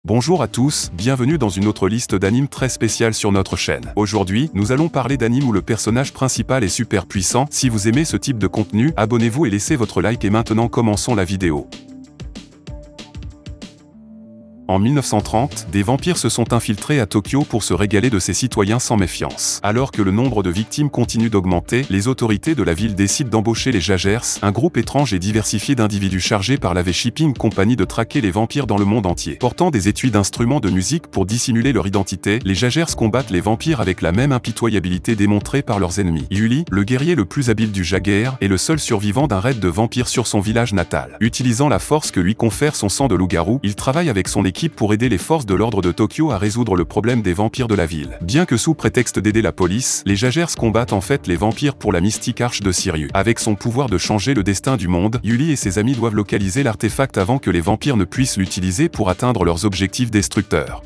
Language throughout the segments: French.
Bonjour à tous, bienvenue dans une autre liste d'animes très spéciale sur notre chaîne. Aujourd'hui, nous allons parler d'animes où le personnage principal est super puissant. Si vous aimez ce type de contenu, abonnez-vous et laissez votre like et maintenant commençons la vidéo. En 1930, des vampires se sont infiltrés à Tokyo pour se régaler de ses citoyens sans méfiance. Alors que le nombre de victimes continue d'augmenter, les autorités de la ville décident d'embaucher les Jagers, un groupe étrange et diversifié d'individus chargés par la V-Shipping Company de traquer les vampires dans le monde entier. Portant des étuis d'instruments de musique pour dissimuler leur identité, les Jagers combattent les vampires avec la même impitoyabilité démontrée par leurs ennemis. Yuli, le guerrier le plus habile du Jaguar, est le seul survivant d'un raid de vampires sur son village natal. Utilisant la force que lui confère son sang de loup-garou, il travaille avec son équipe pour aider les forces de l'ordre de Tokyo à résoudre le problème des vampires de la ville. Bien que sous prétexte d'aider la police, les Jagers combattent en fait les vampires pour la mystique arche de Sirius. Avec son pouvoir de changer le destin du monde, Yuli et ses amis doivent localiser l'artefact avant que les vampires ne puissent l'utiliser pour atteindre leurs objectifs destructeurs.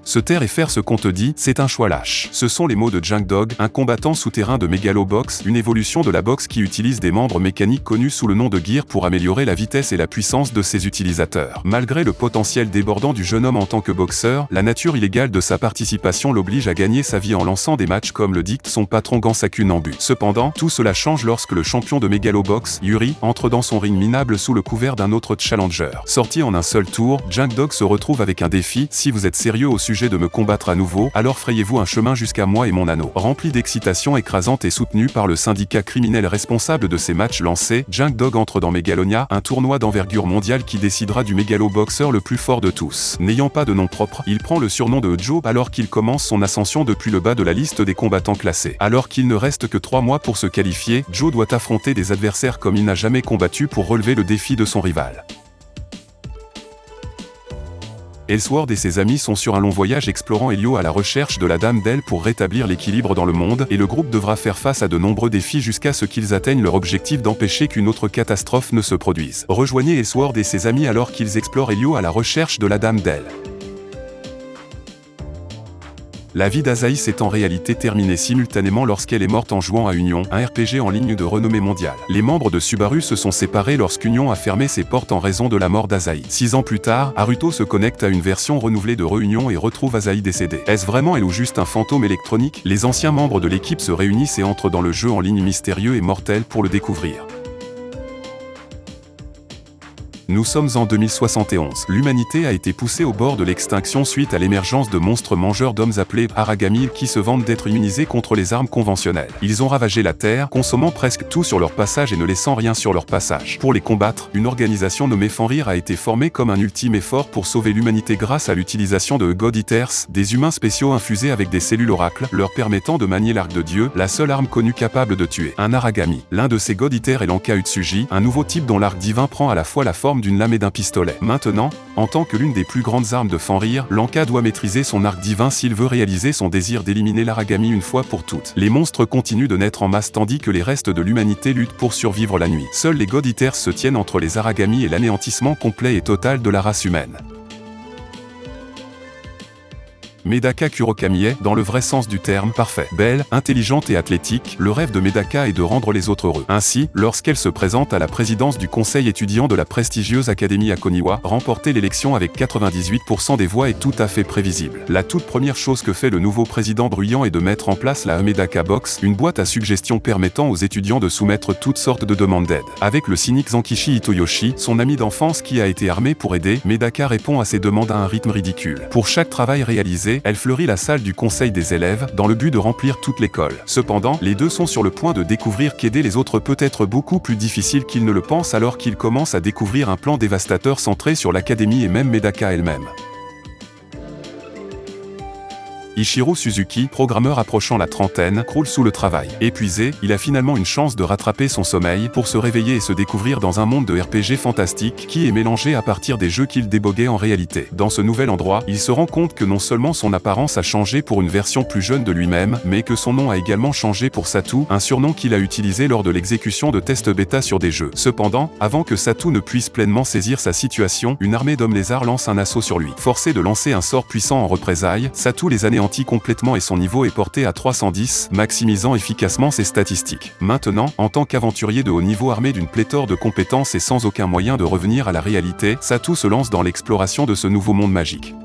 Se taire et faire ce qu'on te dit, c'est un choix lâche. Ce sont les mots de Junk Dog, un combattant souterrain de Megalobox, une évolution de la boxe qui utilise des membres mécaniques connus sous le nom de Gear pour améliorer la vitesse et la puissance de ses utilisateurs. Malgré le potentiel débordant du jeune homme en tant que boxeur, la nature illégale de sa participation l'oblige à gagner sa vie en lançant des matchs comme le dicte son patron Gansaku Nambu. Cependant, tout cela change lorsque le champion de Megalobox, Yuri, entre dans son ring minable sous le couvert d'un autre challenger. Sorti en un seul tour, Junk Dog se retrouve avec un défi. Si vous êtes sérieux au sujet de me combattre à nouveau, alors frayez-vous un chemin jusqu'à moi et mon anneau. Rempli d'excitation écrasante et soutenu par le syndicat criminel responsable de ces matchs lancés, Junk Dog entre dans Megalonia, un tournoi d'envergure mondiale qui décidera du mégalo-boxeur le plus fort de tous. N'ayant pas de nom propre, il prend le surnom de Joe alors qu'il commence son ascension depuis le bas de la liste des combattants classés. Alors qu'il ne reste que 3 mois pour se qualifier, Joe doit affronter des adversaires comme il n'a jamais combattu pour relever le défi de son rival. Elseworld et ses amis sont sur un long voyage explorant Helio à la recherche de la Dame d'El pour rétablir l'équilibre dans le monde, et le groupe devra faire face à de nombreux défis jusqu'à ce qu'ils atteignent leur objectif d'empêcher qu'une autre catastrophe ne se produise. Rejoignez Elseworld et ses amis alors qu'ils explorent Helio à la recherche de la Dame d'El. La vie d'Asahi s'est en réalité terminée simultanément lorsqu'elle est morte en jouant à Union, un RPG en ligne de renommée mondiale. Les membres de Subaru se sont séparés lorsqu'Union a fermé ses portes en raison de la mort d'Asahi. 6 ans plus tard, Haruto se connecte à une version renouvelée de Reunion et retrouve Asahi décédée. Est-ce vraiment elle ou juste un fantôme électronique? Les anciens membres de l'équipe se réunissent et entrent dans le jeu en ligne mystérieux et mortel pour le découvrir. Nous sommes en 2071. L'humanité a été poussée au bord de l'extinction suite à l'émergence de monstres mangeurs d'hommes appelés Aragami qui se vantent d'être immunisés contre les armes conventionnelles. Ils ont ravagé la Terre, consommant presque tout sur leur passage et ne laissant rien sur leur passage. Pour les combattre, une organisation nommée Fenrir a été formée comme un ultime effort pour sauver l'humanité grâce à l'utilisation de God Eaters, des humains spéciaux infusés avec des cellules oracles, leur permettant de manier l'arc de Dieu, la seule arme connue capable de tuer. Un Aragami. L'un de ces God Eaters est l'Anka Utsuji, un nouveau type dont l'arc divin prend à la fois la forme d'une lame et d'un pistolet. Maintenant, en tant que l'une des plus grandes armes de Fenrir, l'Anka doit maîtriser son arc divin s'il veut réaliser son désir d'éliminer l'Aragami une fois pour toutes. Les monstres continuent de naître en masse tandis que les restes de l'humanité luttent pour survivre la nuit. Seuls les God Eaters se tiennent entre les Aragami et l'anéantissement complet et total de la race humaine. Medaka Kurokami est, dans le vrai sens du terme, parfait. Belle, intelligente et athlétique, le rêve de Medaka est de rendre les autres heureux. Ainsi, lorsqu'elle se présente à la présidence du conseil étudiant de la prestigieuse académie Akoniwa, remporter l'élection avec 98% des voix est tout à fait prévisible. La toute première chose que fait le nouveau président bruyant est de mettre en place la Medaka Box, une boîte à suggestions permettant aux étudiants de soumettre toutes sortes de demandes d'aide. Avec le cynique Zankichi Itoyoshi, son ami d'enfance qui a été armé pour aider, Medaka répond à ses demandes à un rythme ridicule. Pour chaque travail réalisé, elle fleurit la salle du conseil des élèves, dans le but de remplir toute l'école. Cependant, les deux sont sur le point de découvrir qu'aider les autres peut être beaucoup plus difficile qu'ils ne le pensent alors qu'ils commencent à découvrir un plan dévastateur centré sur l'académie et même Medaka elle-même. Ichiro Suzuki, programmeur approchant la trentaine, croule sous le travail. Épuisé, il a finalement une chance de rattraper son sommeil pour se réveiller et se découvrir dans un monde de RPG fantastique qui est mélangé à partir des jeux qu'il déboguait en réalité. Dans ce nouvel endroit, il se rend compte que non seulement son apparence a changé pour une version plus jeune de lui-même, mais que son nom a également changé pour Satu, un surnom qu'il a utilisé lors de l'exécution de tests bêta sur des jeux. Cependant, avant que Satu ne puisse pleinement saisir sa situation, une armée d'hommes lézards lance un assaut sur lui. Forcé de lancer un sort puissant en représailles, Satu les anéantit ralentit complètement et son niveau est porté à 310, maximisant efficacement ses statistiques. Maintenant, en tant qu'aventurier de haut niveau armé d'une pléthore de compétences et sans aucun moyen de revenir à la réalité, Satu se lance dans l'exploration de ce nouveau monde magique.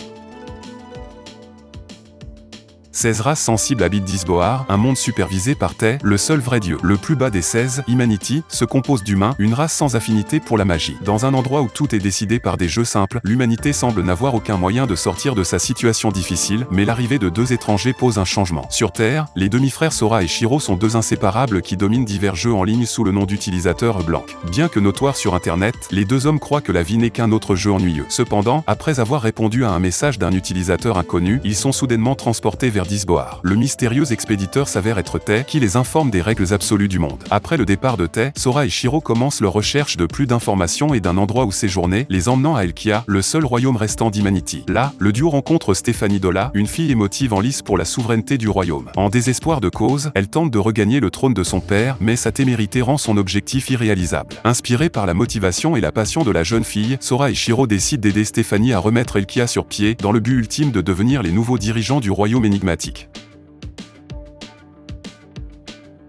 16 races sensibles habitent Disboar, un monde supervisé par Tay, le seul vrai dieu. Le plus bas des 16, Humanity, se compose d'humains, une race sans affinité pour la magie. Dans un endroit où tout est décidé par des jeux simples, l'humanité semble n'avoir aucun moyen de sortir de sa situation difficile, mais l'arrivée de deux étrangers pose un changement. Sur Terre, les demi-frères Sora et Shiro sont deux inséparables qui dominent divers jeux en ligne sous le nom d'utilisateurs blancs. Bien que notoires sur Internet, les deux hommes croient que la vie n'est qu'un autre jeu ennuyeux. Cependant, après avoir répondu à un message d'un utilisateur inconnu, ils sont soudainement transportés vers Disboar. Le mystérieux expéditeur s'avère être Tay, qui les informe des règles absolues du monde. Après le départ de Tay, Sora et Shiro commencent leur recherche de plus d'informations et d'un endroit où séjourner, les emmenant à Elkia, le seul royaume restant d'Humanity. Là, le duo rencontre Stéphanie Dola, une fille émotive en lice pour la souveraineté du royaume. En désespoir de cause, elle tente de regagner le trône de son père, mais sa témérité rend son objectif irréalisable. Inspiré par la motivation et la passion de la jeune fille, Sora et Shiro décident d'aider Stéphanie à remettre Elkia sur pied, dans le but ultime de devenir les nouveaux dirigeants du royaume énigmatique.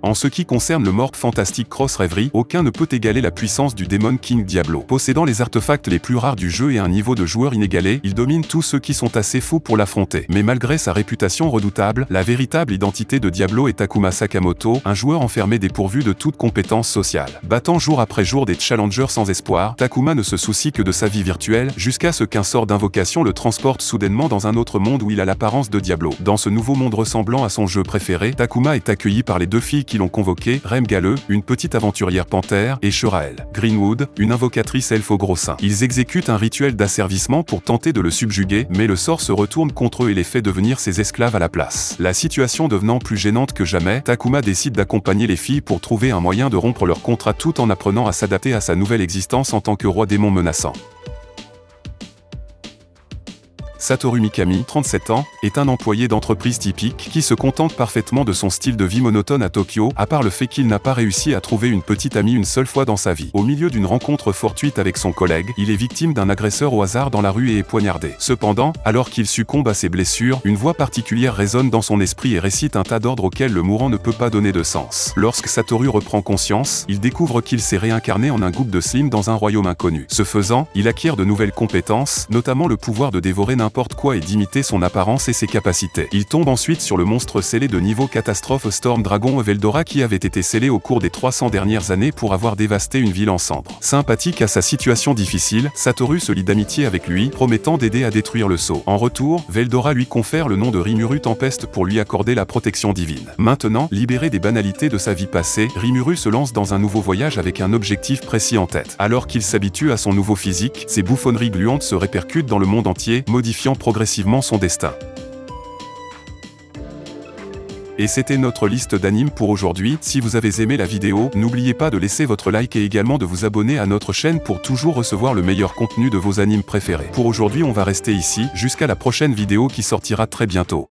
En ce qui concerne le Morph Fantastic Cross Reverie, aucun ne peut égaler la puissance du Demon King Diablo. Possédant les artefacts les plus rares du jeu et un niveau de joueur inégalé, il domine tous ceux qui sont assez fous pour l'affronter. Mais malgré sa réputation redoutable, la véritable identité de Diablo est Takuma Sakamoto, un joueur enfermé dépourvu de toute compétence sociale. Battant jour après jour des challengers sans espoir, Takuma ne se soucie que de sa vie virtuelle, jusqu'à ce qu'un sort d'invocation le transporte soudainement dans un autre monde où il a l'apparence de Diablo. Dans ce nouveau monde ressemblant à son jeu préféré, Takuma est accueilli par les deux filles qui l'ont convoqué, Rem Gale, une petite aventurière panthère, et Shurael Greenwood, une invocatrice elfe au gros sein. Ils exécutent un rituel d'asservissement pour tenter de le subjuguer, mais le sort se retourne contre eux et les fait devenir ses esclaves à la place. La situation devenant plus gênante que jamais, Takuma décide d'accompagner les filles pour trouver un moyen de rompre leur contrat tout en apprenant à s'adapter à sa nouvelle existence en tant que roi démon menaçant. Satoru Mikami, 37 ans, est un employé d'entreprise typique qui se contente parfaitement de son style de vie monotone à Tokyo, à part le fait qu'il n'a pas réussi à trouver une petite amie une seule fois dans sa vie. Au milieu d'une rencontre fortuite avec son collègue, il est victime d'un agresseur au hasard dans la rue et est poignardé. Cependant, alors qu'il succombe à ses blessures, une voix particulière résonne dans son esprit et récite un tas d'ordres auxquels le mourant ne peut pas donner de sens. Lorsque Satoru reprend conscience, il découvre qu'il s'est réincarné en un groupe de slimes dans un royaume inconnu. Ce faisant, il acquiert de nouvelles compétences, notamment le pouvoir de dévorer n'importe quoi et d'imiter son apparence et ses capacités. Il tombe ensuite sur le monstre scellé de niveau catastrophe Storm Dragon Veldora qui avait été scellé au cours des 300 dernières années pour avoir dévasté une ville en cendres. Sympathique à sa situation difficile, Satoru se lie d'amitié avec lui, promettant d'aider à détruire le sceau. En retour, Veldora lui confère le nom de Rimuru Tempeste pour lui accorder la protection divine. Maintenant, libéré des banalités de sa vie passée, Rimuru se lance dans un nouveau voyage avec un objectif précis en tête. Alors qu'il s'habitue à son nouveau physique, ses bouffonneries gluantes se répercutent dans le monde entier, modifiant progressivement son destin. Et c'était notre liste d'animes pour aujourd'hui. Si vous avez aimé la vidéo, n'oubliez pas de laisser votre like et également de vous abonner à notre chaîne pour toujours recevoir le meilleur contenu de vos animes préférés. Pour aujourd'hui, on va rester ici, jusqu'à la prochaine vidéo qui sortira très bientôt.